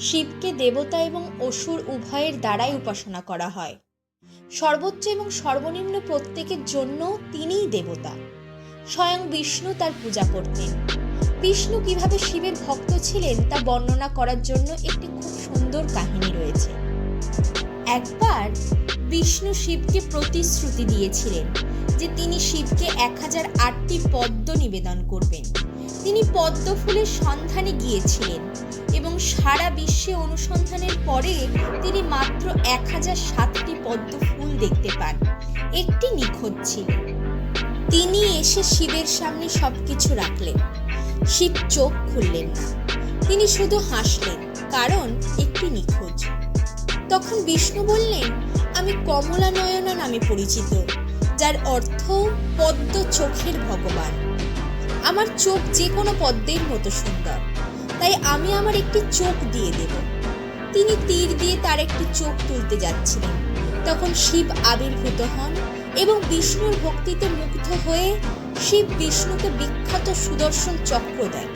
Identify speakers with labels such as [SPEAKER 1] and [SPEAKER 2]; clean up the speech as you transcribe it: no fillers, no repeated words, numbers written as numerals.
[SPEAKER 1] শিবকে দেবতা এবং অসুর উভয়ের দ্বারাই উপাসনা করা হয়। সর্বোচ্চ এবং সর্বনিম্ন প্রত্যেকের জন্য তিনিই দেবতা। স্বয়ং বিষ্ণু তার পূজা করতেন। বিষ্ণু কিভাবে শিবের ভক্ত ছিলেন তা বর্ণনা করার জন্য একটি খুব সুন্দর কাহিনী রয়েছে। একবার বিষ্ণু শিবকে প্রতিশ্রুতি দিয়েছিলেন যে তিনি শিবকে 1008টি পদ্ম নিবেদন করবেন। তিনি পদ্ম ফুলের সন্ধানে গিয়েছিলেন এবং সারা বিশ্বে অনুসন্ধানের পরে তিনি মাত্র 1007টি পদ্ম ফুল দেখতে পান। একটি নিখোঁজ ছিল। তিনি এসে শিবের সামনে সবকিছু রাখলেন। শিব চোখ খুললেন না, তিনি শুধু হাসলেন, কারণ একটি নিখোঁজ। তখন বিষ্ণু বললেন, আমি কমলা নয়না নামে পরিচিত, যার অর্থ পদ্ম চোখের ভগবান। আমার চোখ যে কোনো পদ্মের মতো সুন্দর, তাই আমি আমার একটি চোখ দিয়ে দেব। তিনি তীর দিয়ে তার একটি চোখ তুলতে যাচ্ছিলেন। তখন শিব আবির্ভূত হন এবং বিষ্ণুর ভক্তিতে মুগ্ধ হয়ে শিব বিষ্ণুকে বিখ্যাত সুদর্শন চক্র দেন।